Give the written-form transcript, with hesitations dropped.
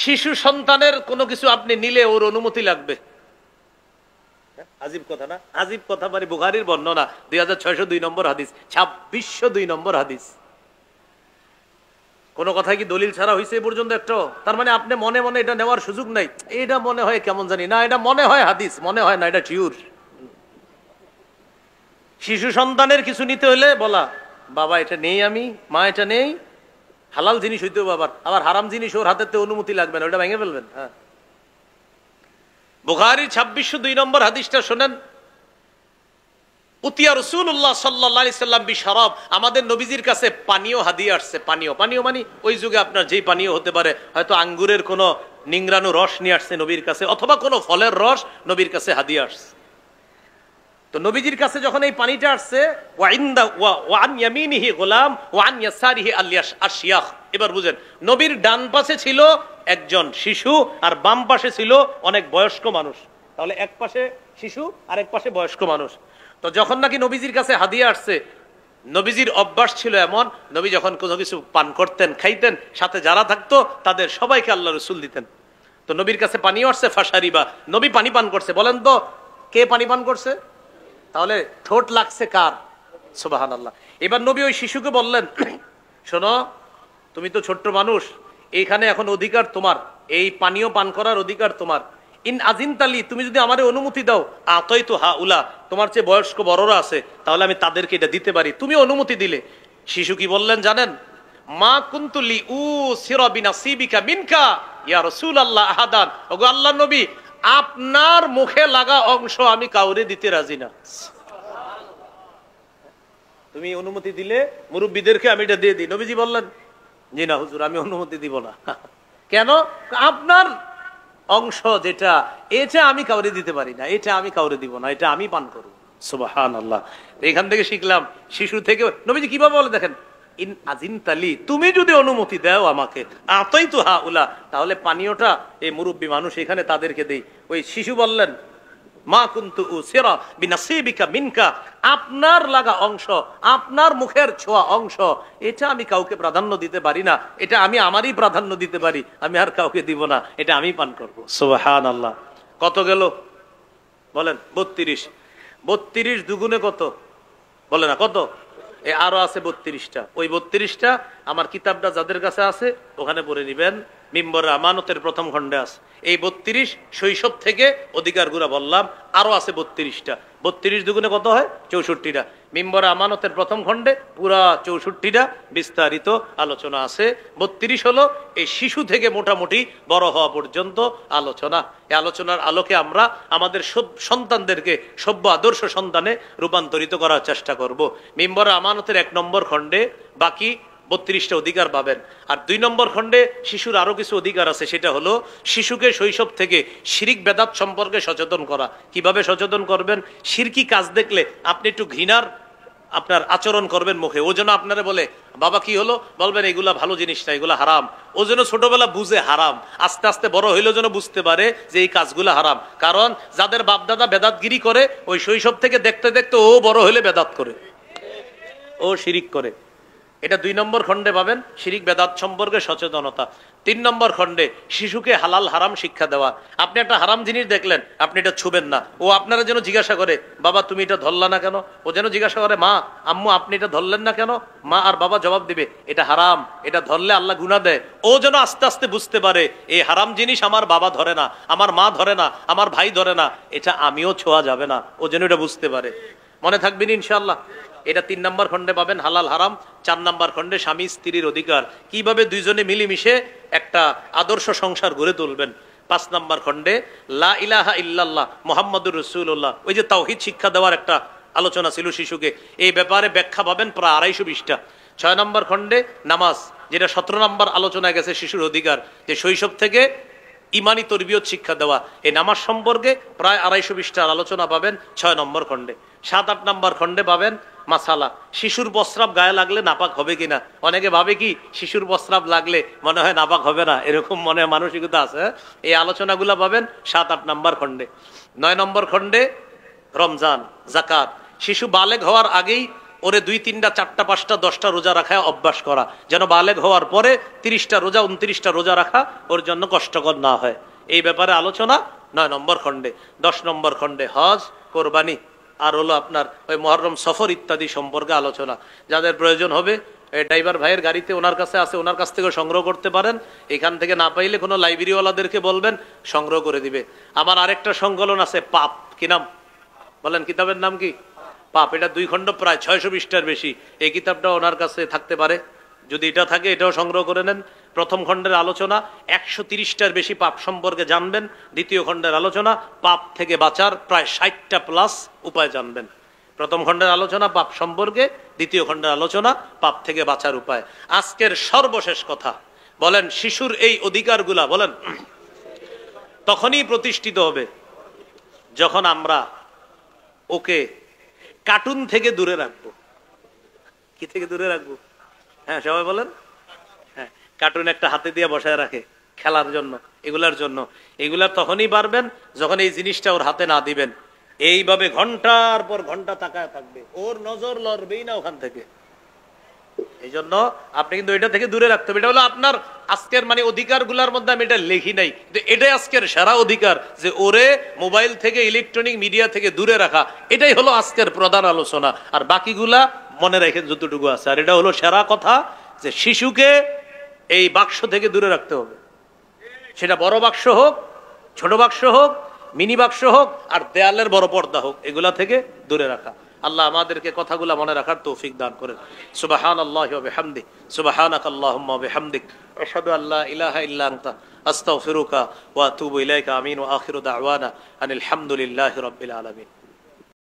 শিশু সন্তানের কোনো কিছু আপনি নিলে ওর অনুমতি লাগবে। আজীব কথা না? আজীব কথা মানে বুখারীর বর্ণনা 2602 নম্বর হাদিস, 2602 নম্বর হাদিস। কোনো কথা কি দলিল ছাড়া হয়েছে এ পর্যন্ত একটা? তার মানে আপনি মনে মনে এটা নেওয়ার সুযোগ নাই, এটা মনে হয় কেমন জানি না, এটা মনে হয় হাদিস, মনে হয় না, এটা শিওর। শিশু সন্তানের কিছু নিতে হলে বলা, বাবা এটা নেই, আমি মা এটা নেই, হালাল জিনিস হইতে হবে, আবার হারাম জিনিস ওর হাতে অনুমতি লাগবে না, ওটা ভেঙে ফেলবেন। হ্যাঁ, বুখারীর 2602 নম্বর হাদিসটা শোনেন। উতিয়া রাসূলুল্লাহ সাল্লাল্লাহু আলাইহি সাল্লাম বিশরাব, আমাদের নবীজির কাছে পানীয় হাদিয়া আসছে। পানীয় মানে ওই যুগে আপনার যেই পানীয় হতে পারে, হয়তো আঙ্গুরের কোন নিংড়ানো রস নিয়ে আসছে নবীর কাছে, অথবা কোনো ফলের রস নবীর কাছে হাদিয়া আসছে। তো নবীজির কাছে যখন এই পানিটা আসছে, ওয়ান ইয়ামিনিহি গোলাম ওয়ান ইয়াসারিহি আশিয়াখ। এবার বুঝেন, নবীর ডান পাশে ছিল একজন শিশু আর বাম পাশে ছিল অনেক বয়স্ক মানুষ। তাহলে এক পাশে শিশু আর এক পাশে বয়স্ক মানুষ। তো যখন নাকি নবীজির কাছে হাদিয়া আসছে, নবীজির অভ্যাস ছিল এমন, নবী যখন কোনো কিছু পান করতেন, খাইতেন, সাথে যারা থাকতো তাদের সবাইকে আল্লাহ রসুল দিতেন। তো নবীর কাছে পানি আসছে, ফাশারিবা, নবী পানি পান করছে। বলেন তো কে পানি পান করছে? তাহলে ঠোঁট লাগছে কার? সুবহানাল্লাহ। এবার নবী ওই শিশুকে বললেন, শোনো, তুমি তো ছোট্ট মানুষ, এইখানে এখন অধিকার তোমার, এই পানীয় পান করার অধিকার তোমার। ইন আজিনতালি, তুমি যদি আমারে অনুমতি দাও, আতাইতু হাউলা, তোমার চেয়ে বয়স্ক বড়রা আছে, তাহলে আমি তাদেরকে এটা দিতে পারি, তুমি অনুমতি দিলে। শিশু কি বললেন জানেন? মা কুনতুলি উসিরা বিনাসিবিকা মিনকা ইয়া রাসূলুল্লাহ আহাদান, ওগো আল্লাহর নবী, আপনার মুখে লাগা অংশ আমি কাউরে দিতে রাজি না। তুমি অনুমতি দিলে মুরব্বীদেরকে আমি এটা দিয়ে দিই। নবীজি বললেন, জি না হুজুর, আমি অনুমতি দিব না। কেন? আপনার অংশ যেটা, এটা আমি কাউরে দিতে পারি না, এটা আমি কাউরে দিব না, এটা আমি পান করব। সুবহানাল্লাহ। এখান থেকে শিখলাম, শিশু থেকে নবীজি কিভাবে বলে দেখেন, ইন আজিনতালি, তুমি যদি অনুমতি দাও আমাকে, আতাইতু হাউলা, তাহলে পানীয়টা এই মুরব্বী মানুষ এখানে তাদেরকে দেই। ওই শিশু বললেন, মা কুনতু উসিরা বিনাসিবিকা মিনকা, আপনার লাগা অংশ, আপনার মুখের ছোঁয়া অংশ, এটা আমি কাউকে প্রাধান্য দিতে পারি না, এটা আমি আমারই প্রাধান্য দিতে পারি, আমি আর কাউকে দিব না, এটা আমি পান করব। সুবহানাল্লাহ। কত গেল বলেন? 32। 32 দুগুণে কত? বলে না কত? আরো আছে 32টা। ওই 32টা আমার কিতাবটা যাদের কাছে আছে ওখানে পড়ে নিবেন, মিম্বরে আমানতের প্রথম খণ্ডে আছে। এই 32 শৈশব থেকে অধিকার গুলা বললাম, আরো আছে 32টা। 32 দুগুণে কত হয়? 64টা। মিম্বরে আমানতের প্রথম খণ্ডে পুরা 64টা বিস্তারিত আলোচনা আছে। 32 হলো এই শিশু থেকে মোটামুটি বড় হওয়া পর্যন্ত আলোচনা। এই আলোচনার আলোকে আমরা আমাদের সন্তানদেরকে সভ্য আদর্শ সন্তানে রূপান্তরিত করার চেষ্টা করব। মিম্বরে আমানতের 1 নম্বর খণ্ডে বাকি 32টা অধিকার পাবেন। আর 2 নম্বর খণ্ডে শিশুর আরো কিছু অধিকার আছে, সেটা হলো শিশুকে শৈশব থেকে শিরিক বেদাত সম্পর্কে সচেতন করা। কিভাবে সচেতন করবেন? শিরকি কাজ দেখলে আপনি একটু ঘৃণার আপনার আচরণ করবেন মুখে। ও যেন আপনারা বলে, বাবা কি হলো? বলবেন এগুলা ভালো জিনিস না, এগুলা হারাম। ও যেন ছোটবেলা বুঝে হারাম, আস্তে আস্তে বড় হইলেও যেন বুঝতে পারে যে এই কাজগুলা হারাম। কারণ যাদের বাপদাদা বেদাতগিরি করে, ওই শৈশব থেকে দেখতে দেখতে ও বড় হইলে বেদাত করে, ও শিরিক করে। এটা 2 নম্বর খণ্ডে পাবেন, শিরিক বেদাত সম্পর্কে সচেতনতা। 3 নম্বর খণ্ডে শিশুকে হালাল হারাম শিক্ষা দেওয়া। আপনি একটা হারাম জিনিস দেখলেন, আপনি এটা ছুবেন না। ও আপনারা যেন জিজ্ঞাসা করে, বাবা তুমি এটা ধরলা না কেন? ও যেন জিজ্ঞাসা করে, মা আম্মু আপনি এটা ধরলেন না কেন? মা আর বাবা জবাব দিবে, এটা হারাম, এটা ধরলে আল্লাহ গুনাহ দেয়। ও যেন আস্তে আস্তে বুঝতে পারে এই হারাম জিনিস আমার বাবা ধরে না, আমার মা ধরে না, আমার ভাই ধরে না, এটা আমিও ছোঁয়া যাবে না। ও যেন এটা বুঝতে পারে। মনে থাকবেন ইনশাআল্লাহ। এটা 3 নম্বর খণ্ডে পাবেন, হালাল হারাম। 4 নম্বর খণ্ডে স্বামী স্ত্রীর অধিকার, কিভাবে দুইজনে মিলেমিশে একটা আদর্শ সংসার গড়ে তুলবেন। 5 নম্বর খণ্ডে লা ইলাহা ইল্লাল্লাহ মুহাম্মাদুর রাসূলুল্লাহ, ওই যে তাওহীদ শিক্ষা দেওয়ার একটা আলোচনা ছিল শিশুকে, এই ব্যাপারে ব্যাখ্যা পাবেন প্রায় 250 পৃষ্ঠা। 6 নম্বর খণ্ডে নামাজ, যেটা 17 নম্বর আলোচনায় গেছে, শিশুর অধিকার, যে শৈশব থেকে ইমানি তরবিয়ত শিক্ষা দেওয়া। এই নামাজ সম্পর্কে প্রায় 250 পৃষ্ঠার আলোচনা পাবেন 6 নম্বর খণ্ডে। 7-8 নম্বর খণ্ডে পাবেন মাসালা, শিশুর প্রস্রাব গায়ে লাগলে নাপাক হবে কিনা। অনেকে ভাবে কি শিশুর প্রস্রাব লাগলে মনে হয় নাপাক হবে না, এরকম মনে মানসিকতা আছে। এই আলোচনাগুলো পাবেন 7-8 নম্বর খণ্ডে। 9 নম্বর খণ্ডে রমজান, জাকাত, শিশু বালেগ হওয়ার আগেই ওরে 2, 3, 4, 5, 10টা রোজা রাখায় অভ্যাস করা, যেন বালেগ হওয়ার পরে 30টা রোজা 29টা রোজা রাখা ওর জন্য কষ্টকর না হয়। এই ব্যাপারে আলোচনা 9 নম্বর খণ্ডে। 10 নম্বর খণ্ডে হজ, কোরবানি আর হলো আপনার ওই মুহররম সফর ইত্যাদি সম্পর্কে আলোচনা। যাদের প্রয়োজন হবে ড্রাইভার ভাইয়ের গাড়িতে ওনার কাছে আছে, ওনার কাছ থেকে সংগ্রহ করতে পারেন। এখান থেকে না পাইলে কোনো লাইব্রেরিওয়ালাদেরকে বলবেন, সংগ্রহ করে দিবে। আমার আরেকটা সংকলন আছে পাপ, কি নাম বলেন, কিতাবের নাম কি? পাপ। এটা 2 খণ্ড, প্রায় 600 পৃষ্ঠার বেশি। এই কিতাবটা ওনার কাছে থাকতে পারে, যদি এটা থাকে এটাও সংগ্রহ করে নেন। প্রথম খণ্ডের আলোচনা 130টার বেশি পাপ সম্পর্কে জানবেন। দ্বিতীয় খণ্ডের আলোচনা পাপ থেকে বাঁচার প্রায় 60টা প্লাস উপায় জানবেন। প্রথম খণ্ডের আলোচনা পাপ সম্পর্কে, দ্বিতীয় খণ্ডের আলোচনা পাপ থেকে বাঁচার উপায়। আজকের সর্বশেষ কথা, বলেন শিশুর এই অধিকারগুলা বলেন তখনই প্রতিষ্ঠিত হবে যখন আমরা ওকে কার্টুন থেকে দূরে রাখবো। কি থেকে দূরে রাখবো? হ্যাঁ সবাই বলেন। হ্যাঁ, কার্টুন একটা হাতে দিয়ে বসায় রাখে খেলার জন্য, এগুলার জন্য। এগুলার তখনই পারবেন যখন এই জিনিসটা ওর হাতে না দিবেন। এইভাবে ঘন্টার পর ঘন্টা তাকায় থাকবে, ওর নজর লড়বেই না ওখান থেকে। এই জন্য আপনি কিন্তু এটা থেকে দূরে রাখতে হবে। এটা হলো আপনার আজকের মানে অধিকার গুলার মধ্যে আমি এটা লিখি নাই, কিন্তু এটাই আজকের সেরা অধিকার, যে ওরে মোবাইল থেকে ইলেকট্রনিক মিডিয়া থেকে দূরে রাখা। এটাই হলো আজকের প্রধান আলোচনা। আর বাকিগুলা মনে রেখে যতটুকু আছে। আর এটা হলো সেরা কথা, যে শিশুকে এই বাক্স থেকে দূরে রাখতে হবে। সেটা বড় বাক্স হোক, ছোট বাক্স হোক, মিনি বাক্স হোক, আর দেয়ালের বড় পর্দা হোক, এগুলা থেকে দূরে রাখা। আল্লাহ আমাদেরকে কথাগুলো মনে রাখার তৌফিক দান করেন। সুবহানাল্লাহি ওয়া বিহামদিহি, সুবহানাকাল্লাহুম্মা ওয়া বিহামদিক, আশহাদু আল্লা ইলাহা ইল্লা আনতা, আস্তাগফিরুকা ওয়া আতুবু ইলাইকা। আমিন। ওয়া আখিরু দাওয়ানা আনিল হামদুলিল্লাহি রাব্বিল আলামিন।